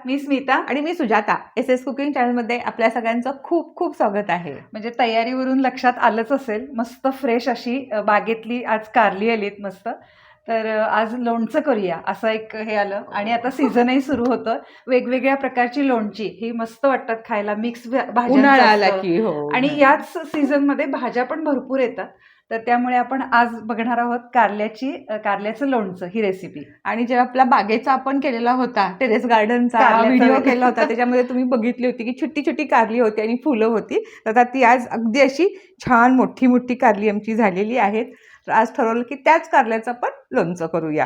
मी स्मिता आणि मी Sujata. SS cooking चॅनलमध्ये आपल्या सगळ्यांचं खूप खूप स्वागत आहे. म्हणजे तयारीवरून लक्षात आलंच असेल, मस्त फ्रेश अशी बागेतली आज कारली आलीत मस्त. तर आज लोणचं करूया असं एक हे आलं. आणि आता सीझनही सुरू होतं. वेगवेगळ्या प्रकारची लोणची ही मस्त वाटतात खायला, मिक्स उन्हाळा आला भाज्यांचं. की हो. आणि याच सीझनमध्ये भाज्या पण भरपूर येतात. तर त्यामुळे आपण आज बघणार आहोत कारल्याचं लोणचं ही रेसिपी. आणि जेव्हा आपला बागेचा आपण केलेला होता टेरेस गार्डनचा कारल्याचा व्हिडिओ वेगळा. केला होता, त्याच्यामध्ये तुम्ही बघितली होती की छोटी छोटी कारली होती आणि फुलं होती. तर आता ती आज अगदी अशी छान मोठी मोठी कारली आमची झालेली आहेत. तर आज ठरवलं की त्याच कारल्याचं आपण लोणचं करूया.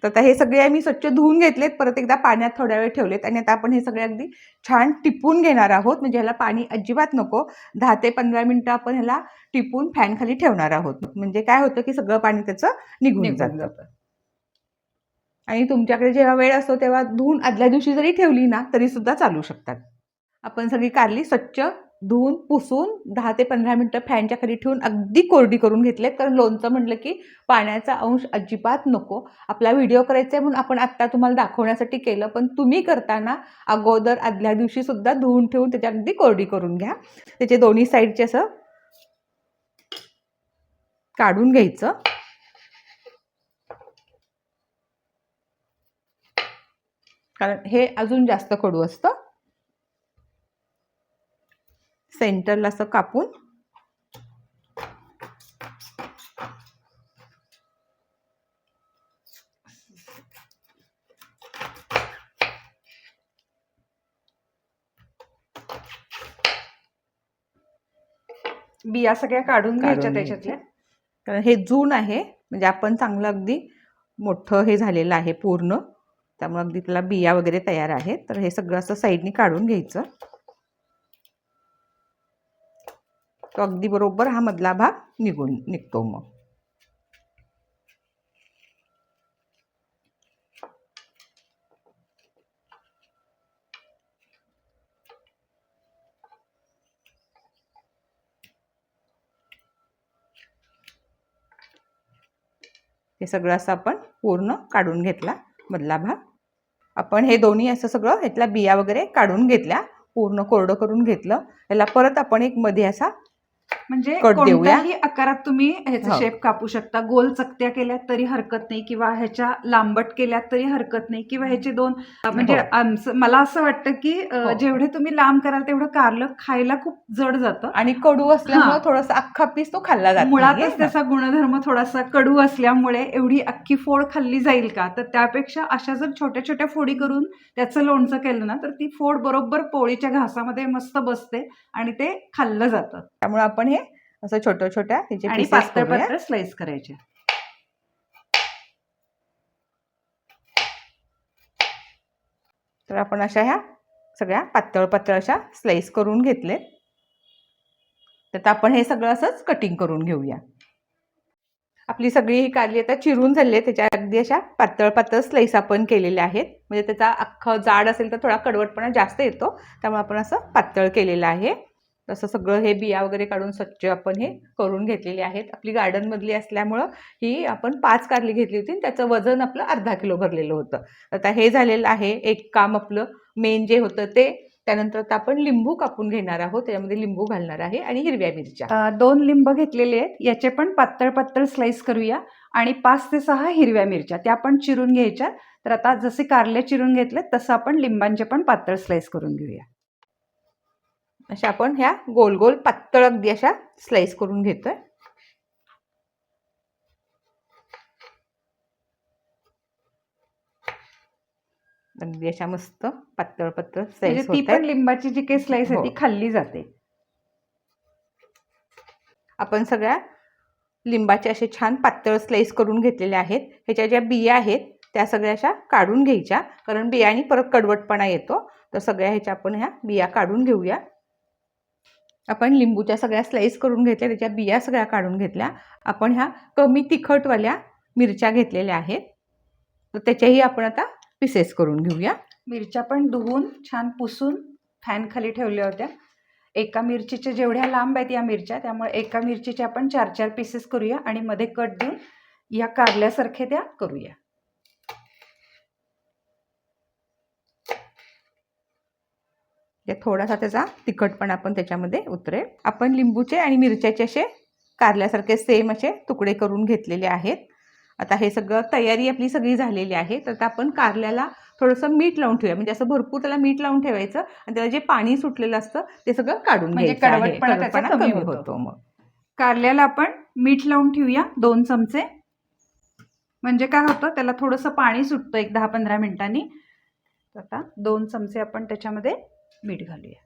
तर आता हे सगळे आम्ही स्वच्छ धुवून घेतलेत, परत एकदा पाण्यात थोड्या वेळ ठेवलेत आणि आता आपण हे सगळे अगदी छान टिपून घेणार आहोत. म्हणजे ह्याला पाणी अजिबात नको. 10 ते 15 मिनिटं आपण ह्याला टिपून फॅन खाली ठेवणार आहोत. म्हणजे काय होतं की सगळं पाणी त्याचं निघून जातं. आणि तुमच्याकडे जेव्हा वेळ असतो तेव्हा धुवून आदल्या दिवशी जरी ठेवली ना तरी सुद्धा चालू शकतात. आपण सगळी कारली स्वच्छ धुवून पुसून 10 ते 15 मिनिटं फॅनच्या खाली ठेवून अगदी कोरडी करून घेतलेत. कारण लोणचं म्हटलं की पाण्याचा अंश अजिबात नको. आपला व्हिडिओ करायचा आहे म्हणून आपण आत्ता तुम्हाला दाखवण्यासाठी केलं, पण तुम्ही करताना अगोदर आदल्या दिवशी सुद्धा धुवून ठेवून त्याची अगदी कोरडी करून घ्या. त्याचे दोन्ही साईडचे असं काढून घ्यायचं. कारण हे अजून जास्त कडू असतं. सेंटरला असं कापून बिया सगळ्या काढून घ्यायच्या त्याच्यातल्या. कारण हे जून आहे, म्हणजे आपण चांगलं अगदी मोठं हे झालेलं आहे पूर्ण, त्यामुळे अगदी त्याला बिया वगैरे तयार आहेत. तर हे सगळं असं साईडनी काढून घ्यायचं. तो अगदी बरोबर हा मधला भाग निघतो. मग हे सगळं असं आपण पूर्ण काढून घेतला मधला भाग. आपण हे दोन्ही असं सगळं ह्यातल्या बिया वगैरे काढून घेतल्या, पूर्ण कोरडं करून घेतलं. याला परत आपण एक मध्ये असा म्हणजे कट देऊया. कोणत्याही आकारात तुम्ही ह्याचा शेप कापू शकता. गोल चकत्या केल्यात तरी हरकत नाही, किंवा ह्याच्या लांबट केल्यात तरी हरकत नाही, किंवा ह्याचे दोन म्हणजे मला असं वाटतं की जेवढे तुम्ही लांब कराल तेवढं कारलं खायला खूप जड जातं आणि कडू असल्यामुळे थोडासा अख्खा पीस तो खाल्ला जातो. मुळातच त्याचा गुणधर्म थोडासा कडू असल्यामुळे एवढी अख्खी फोड खाल्ली जाईल का? तर त्यापेक्षा अशा जर छोट्या छोट्या फोडी करून त्याचं लोणचं केलं ना तर ती फोड बरोबर पोळीच्या घासामध्ये मस्त बसते आणि ते खाल्लं जातं. त्यामुळे आपण हे असं छोट्या छोट्या ह्याचे आणि पीसेस पातळ करूया. पातळ स्लाइस करायचे. तर आपण अशा ह्या सगळ्या पातळ पातळ अशा स्लाइस करून घेतले. तर आपण हे सगळं असंच कटिंग करून घेऊया. आपली सगळी ही कारली आता चिरून झाली आहे. त्याच्या अगदी अशा पातळ पातळ स्लाइस आपण केलेल्या आहेत. म्हणजे त्याचा अख्खं जाड असेल तर थोडा कडवटपणा जास्त येतो, त्यामुळे आपण असं पातळ केलेलं आहे. तसं सगळं हे बिया वगैरे काढून स्वच्छ आपण हे करून घेतलेले आहेत. आपली गार्डनमधली असल्यामुळं ही आपण 5 कारली घेतली होती, त्याचं वजन आपलं अर्धा किलो भरलेलं होतं. आता हे झालेलं आहे एक काम आपलं मेन जे होतं ते. त्यानंतर आता आपण लिंबू कापून घेणार आहोत. त्याच्यामध्ये लिंबू घालणार आहे आणि हिरव्या मिरच्या. 2 लिंब घेतलेले आहेत, याचे पण पातळ पातळ स्लाइस करूया. आणि 5 ते 6 हिरव्या मिरच्या त्या पण चिरून घ्यायच्या. तर आता जसे कारले चिरून घेतले तसं आपण लिंबांचे पण पातळ स्लाइस करून घेऊया. अशा आपण ह्या गोल गोल पातळ अगदी अशा स्लाइस करून घेतोय. अगदी अशा मस्त पातळ पातळ स्लाइस ती होत पण आहेत. लिंबाची जी काही स्लाइस आहे ती खाल्ली जाते. आपण सगळ्या लिंबाचे असे छान पातळ स्लाइस करून घेतलेले आहेत. ह्याच्या ज्या बिया आहेत त्या सगळ्या अशा काढून घ्यायच्या, कारण बियानी परत कडवटपणा येतो. तर सगळ्या ह्याच्या आपण ह्या बिया काढून घेऊया. आपण लिंबूच्या सगळ्या स्लाइस करून घेतल्या, त्याच्या बिया सगळ्या काढून घेतल्या. आपण ह्या कमी तिखटवाल्या मिरच्या घेतलेल्या आहेत, तर त्याच्याही आपण आता पीसेस करून घेऊया. मिरच्या पण धुवून छान पुसून फॅन खाली ठेवल्या होत्या. एका मिरचीच्या जेवढ्या लांब आहेत या मिरच्या, त्यामुळे एका मिरचीचे आपण 4-4 पीसेस करूया आणि मध्ये कट देऊन या कारल्यासारखे त्या करूया. थोडासा त्याचा तिखटपणा पण त्याच्यामध्ये उतरेल. आपण लिंबूचे आणि मिरच्याचे असे कारल्यासारखे सेम असे तुकडे करून घेतलेले आहेत. आता हे सगळं तयारी आपली सगळी झालेली आहे. तर आता आपण कारल्याला थोडंसं मीठ लावून ठेवूया, म्हणजे असं भरपूर त्याला मीठ लावून ठेवायचं आणि त्याला जे पाणी सुटलेलं असतं ते सगळं काढून म्हणजे घ्यायचं आहे. कडवटपणा त्याचा कडवटपणा कमी होतो. होतो. मग कारल्याला आपण मीठ लावून ठेवूया 2 चमचे. म्हणजे काय होतं, त्याला थोडंसं पाणी सुटतं एक 10-15 मिनिटांनी. आता 2 चमचे आपण त्याच्यामध्ये मीठ घालूया.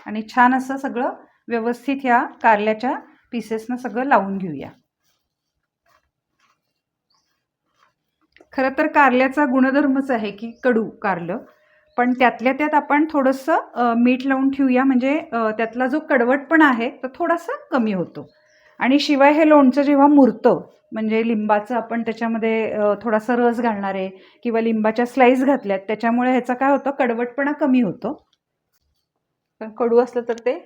आणि छान असं सगळं व्यवस्थित ह्या कारल्याच्या पीसेसनं सगळं लावून घेऊया. खरं तर कारल्याचा गुणधर्मच आहे की कडू कारलं, पण त्यातल्या त्यात आपण थोडंसं मीठ लावून ठेवूया, म्हणजे त्यातला जो कडवटपणा आहे तो थोडासा कमी होतो. आणि शिवाय हे लोणचं जेव्हा मुरतं, म्हणजे लिंबाचं आपण त्याच्यामध्ये थोडासा रस घालणार आहे किंवा लिंबाच्या स्लाईस घातल्यात, त्याच्यामुळे ह्याचा काय होतं, कडवटपणा कमी होतो. पण कडू असलं तर ते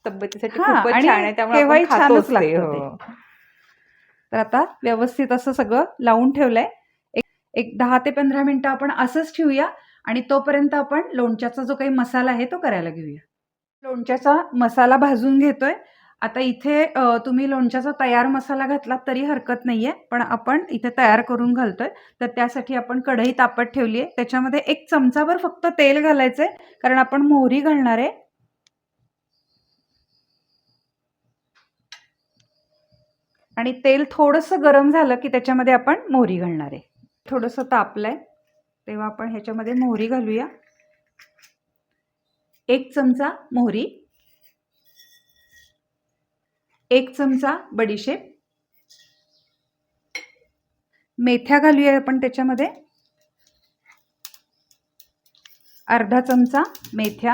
तब्येतीसाठी हां, खूपच आणि छान आहे, त्यामुळे आपण केव्हाही खातोच छानच ते. लागतं ते. हो. तर आता व्यवस्थित असं सगळं लावून ठेवलंय. एक 10 ते 15 मिनिटं आपण असंच ठेवूया आणि तोपर्यंत आपण लोणच्याचा जो काही मसाला आहे तो करायला घेऊया. लोणच्याचा मसाला भाजून घेतोय. आता इथे तुम्ही लोणच्याचा तयार मसाला घातलात तरी हरकत नाहीये, पण आपण इथे तयार करून घालतोय. तर त्यासाठी आपण कढई तापत ठेवली आहे. त्याच्यामध्ये 1 चमचाभर फक्त तेल घालायचंय, कारण आपण मोहरी घालणार आहे. आणि तेल थोडंसं गरम झालं की त्याच्यामध्ये आपण मोहरी घालणार आहे. थोडंसं तापलंय तेव्हा आपण ह्याच्यामध्ये मोहरी घालूया. 1 चमचा मोहरी, 1 चमचा बडीशेप, मेथ्या घालूया आपण त्याच्यामध्ये, अर्धा चमचा मेथ्या.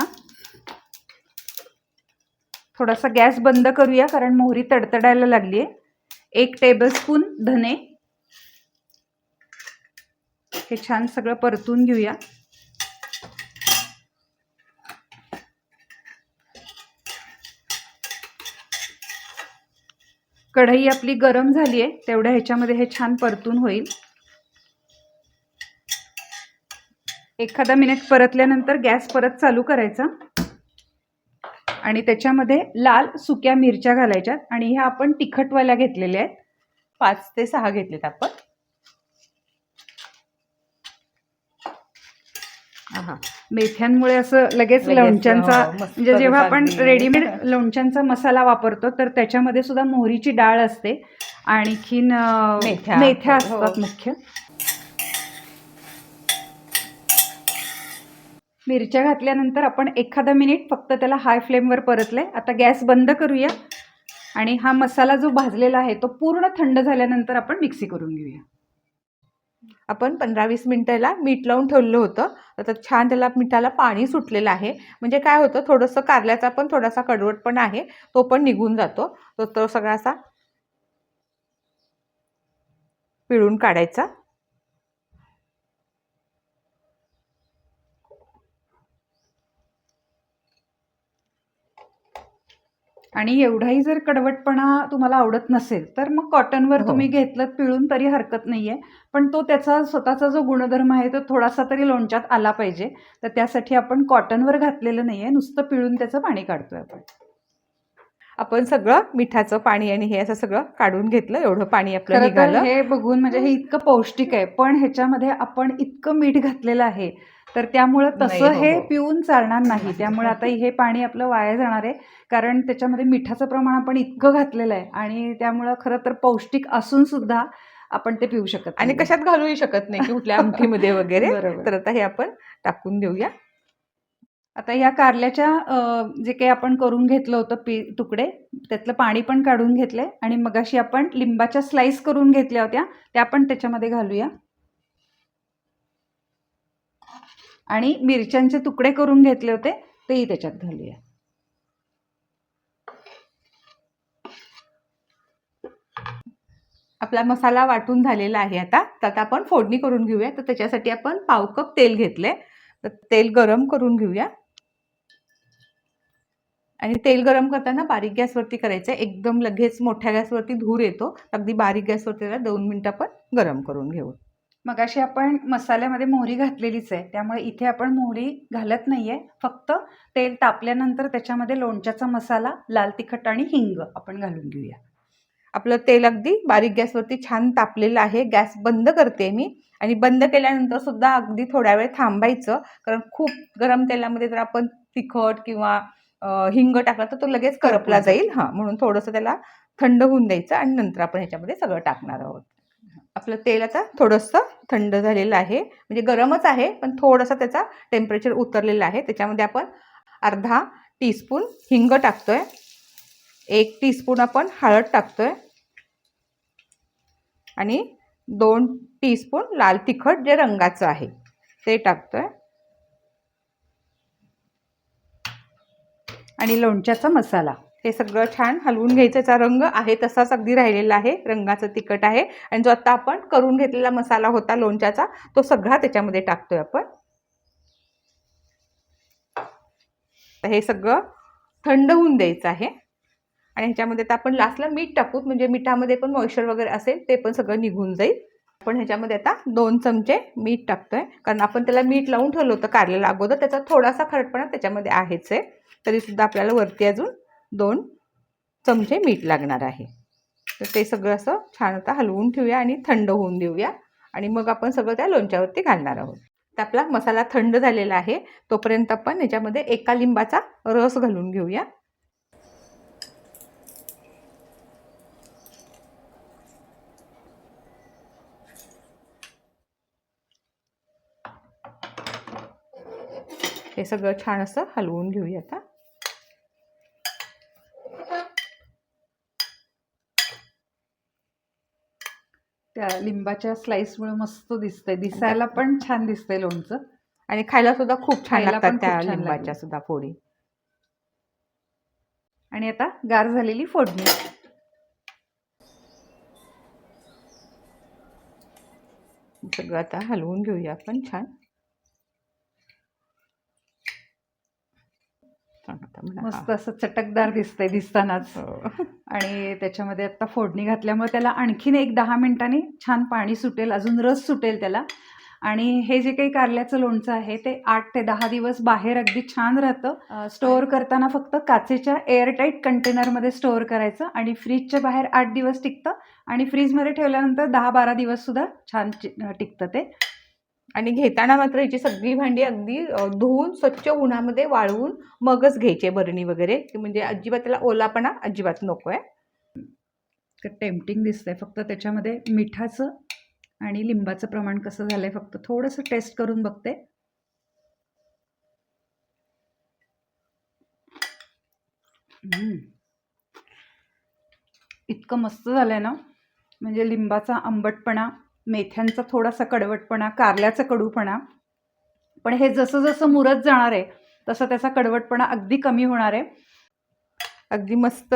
थोडासा गॅस बंद करूया कारण मोहरी तडतडायला लागली आहे. 1 टेबलस्पून धने. हे छान सगळं परतून घेऊया. कढई आपली गरम झाली आहे, तेवढ्या ह्याच्यामध्ये हे छान परतून होईल. एखादा मिनिट परतल्यानंतर गॅस परत चालू करायचा आणि त्याच्यामध्ये लाल सुक्या मिरच्या घालायच्यात आणि ह्या आपण तिखटवाल्या घेतलेल्या आहेत. 5 ते 6 घेतलेत आपण. मेथ्यांमुळे असं लगेच लोणच्यांचा, मस्त म्हणजे जेव्हा आपण अगदी. रेडीमेड लोणच्यांचा मसाला वापरतो तर त्याच्यामध्ये सुद्धा मोहरीची डाळ असते, आणखीन मेथ्या असतात मुख्य. मिरच्या घातल्यानंतर आपण एखादा मिनिट फक्त त्याला हाय फ्लेमवर परतलंय. आता गॅस बंद करूया आणि हा मसाला जो भाजलेला आहे तो पूर्ण थंड झाल्यानंतर आपण मिक्सी करून घेऊया. आपण 15-20 मिनिटाला मीठ लावून ठेवलं होतं. तर छान त्याला मिठाला पाणी सुटलेलं आहे. म्हणजे काय होतं, थोडंसं कारल्याचा पण थोडासा कडवटपणा आहे तो पण निघून जातो. तो सगळा असा पिळून काढायचा. आणि एवढाही जर कडवटपणा तुम्हाला आवडत नसेल तर मग कॉटनवर तुम्ही घेतलं पिळून तरी हरकत नाहीये, पण तो त्याचा स्वतःचा जो गुणधर्म आहे तो थोडासा तरी लोणच्यात आला पाहिजे. तर त्यासाठी आपण कॉटनवर घातलेलं नाहीये, नुसतं पिळून त्याचं पाणी काढतोय आपण. आपण सगळं मिठाचं पाणी आणि हे असं सगळं काढून घेतलं. एवढं पाणी आपलं खरं तर निघालं. हे बघून म्हणजे हे इतकं पौष्टिक आहे, पण ह्याच्यामध्ये आपण इतकं मीठ घातलेलं आहे तर त्यामुळं तसं नाही, हो, हे हो. पिऊन चालणार नाही. त्यामुळे आता हे पाणी आपलं वाया जाणार आहे, कारण त्याच्यामध्ये मिठाचं प्रमाण आपण इतकं घातलेलं आहे आणि त्यामुळं खरं तर पौष्टिक असून सुद्धा आपण ते पिऊ शकत आणि नाही. कशात घालूही शकत नाही की कुठल्या आमटीमध्ये वगैरे. बरोबर. तर आता हे आपण टाकून देऊया. आता या कारल्याच्या जे काही आपण करून घेतलं होतं तुकडे, त्यातलं पाणी पण काढून घेतलंय आणि मगाशी आपण लिंबाच्या स्लाइस करून घेतल्या होत्या त्या पण त्याच्यामध्ये घालूया आणि मिरच्यांचे तुकडे करून घेतले होते तेही त्याच्यात घालूया. आपला मसाला वाटून झालेला आहे. आता आपण फोडणी करून घेऊया. तर त्याच्यासाठी आपण पाव कप तेल घेतले. तर तेल गरम करून घेऊया आणि तेल गरम करताना बारीक गॅसवरती करायचं आहे. एकदम लगेच मोठ्या गॅसवरती धूर येतो. अगदी बारीक गॅसवरती त्याला 2 मिनिटं आपण गरम करून घेऊ. मगाशी आपण मसाल्यामध्ये मोहरी घातलेलीच आहे, त्यामुळे इथे आपण मोहरी घालत नाहीये. फक्त तेल तापल्यानंतर त्याच्यामध्ये लोणच्याचा मसाला, लाल तिखट आणि हिंग आपण घालून घेऊया. आपलं तेल अगदी बारीक गॅसवरती छान तापलेलं आहे. गॅस बंद करते मी आणि बंद केल्यानंतर सुद्धा अगदी थोड्या वेळ थांबायचं, कारण खूप गरम तेलामध्ये जर आपण तिखट किंवा हिंग टाकला तर तो लगेच करपला जाईल. म्हणून थोडंसं त्याला थंड होऊन द्यायचं आणि नंतर आपण ह्याच्यामध्ये सगळं टाकणार आहोत. आपलं तेल आता थोडंसं थंड झालेलं आहे, म्हणजे गरमच आहे पण थोडंसं त्याचा टेम्परेचर उतरलेलं आहे. त्याच्यामध्ये आपण अर्धा टीस्पून हिंग टाकतोय, 1 टीस्पून आपण हळद टाकतोय आणि 2 टीस्पून लाल तिखट जे रंगाचं आहे ते टाकतोय आणि लोणच्याचा मसाला. हे सगळं छान हलवून घ्यायचं. त्याचा रंग आहे तसाच अगदी राहिलेला आहे, रंगाचं तिखट आहे. आणि जो आता आपण करून घेतलेला मसाला होता लोणच्याचा तो सगळा त्याच्यामध्ये टाकतोय आपण. हे सगळं थंड होऊन द्यायचं आहे आणि ह्याच्यामध्ये आता आपण लास्टला मीठ टाकूत, म्हणजे मिठामध्ये पण मॉइश्चर वगैरे असेल ते पण सगळं निघून जाईल. आपण ह्याच्यामध्ये आता 2 चमचे मीठ टाकतोय, कारण आपण त्याला मीठ लावून ठेवलं होतं कारल्याला अगोदर. त्याचा थोडासा खरटपणा त्याच्यामध्ये आहेच आहे, तरी सुद्धा आपल्याला वरती अजून 2 चमचे मीठ लागणार आहे. तर ते सगळं असं छान आता हलवून ठेवूया आणि थंड होऊन देऊया आणि मग आपण सगळं त्या लोणच्यावरती घालणार आहोत. तर आपला मसाला थंड झालेला आहे, तोपर्यंत आपण याच्यामध्ये 1 लिंबाचा रस घालून घेऊया. हे सगळं छान असं हलवून घेऊया आता. त्या लिंबाच्या स्लाइसमुळे मस्त दिसतंय, दिसायला पण छान दिसतंय लोणचं आणि खायला सुद्धा खूप छान खायला लागतात पण त्या खूप छान लिंबाच्या लागेल. सुद्धा फोडी. आणि आता गार झालेली फोडणी. सगळं आता हलवून घेऊया आपण छान. मस्त असं चटकदार दिसतंय दिसतानाच. हो. आणि त्याच्यामध्ये आता फोडणी घातल्यामुळे त्याला आणखीन 1-10 मिनिटांनी छान पाणी सुटेल, अजून रस सुटेल त्याला. आणि हे जे काही कारल्याचं लोणचं आहे ते 8 ते 10 दिवस बाहेर अगदी छान राहतं. स्टोअर करताना फक्त काचेच्या एअरटाईट कंटेनरमध्ये स्टोअर करायचं आणि फ्रीजच्या बाहेर 8 दिवस टिकतं आणि फ्रीजमध्ये ठेवल्यानंतर 10-12 दिवस सुद्धा छान टिकतं ते. आणि घेताना मात्र याची सगळी भांडी अगदी धुवून स्वच्छ उन्हामध्ये वाळवून मगच घ्यायचे, बरणी वगैरे, म्हणजे अजिबात त्याला ओलापणा अजिबात नको आहे. टेम्पटिंग दिसतंय, फक्त त्याच्यामध्ये मिठाचं आणि लिंबाचं प्रमाण कसं झालंय फक्त थोडंसं टेस्ट करून बघते. इतकं मस्त झालंय ना, म्हणजे लिंबाचा आंबटपणा, मेथ्यांचा थोडासा कडवटपणा, कारल्याचा कडूपणा, पण हे जसं जसं मुरत जाणार आहे तसं त्याचा कडवटपणा अगदी कमी होणार आहे. अगदी मस्त.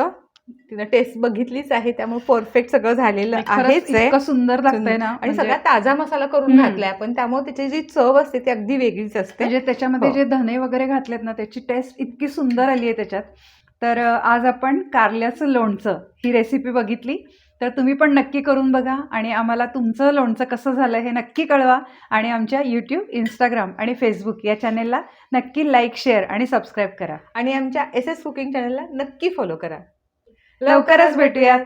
तिनं टेस्ट बघितलीच आहे, त्यामुळे परफेक्ट सगळं झालेलं खरंच आहेच आहे. इतकं सुंदर लागतंय ना, आणि म्हणजे सगळा ताजा मसाला करून घातलाय आपण, त्यामुळे त्याची जी चव असते ती अगदी वेगळीच असते. म्हणजे त्याच्यामध्ये हो. जे धने वगैरे घातलेत ना त्याची टेस्ट इतकी सुंदर आली आहे त्याच्यात. तर आज आपण कारल्याचं लोणचं ही रेसिपी बघितली, तर तुम्ही पण नक्की करून बघा आणि आम्हाला तुमचं लोणचं कसं झालं हे नक्की कळवा. आणि आमच्या यूट्यूब, इंस्टाग्राम आणि फेसबुक या चॅनेलला नक्की लाईक, शेअर आणि सबस्क्राईब करा. आणि आमच्या SS कुकिंग चॅनलला नक्की फॉलो करा. लवकरच भेटूयात.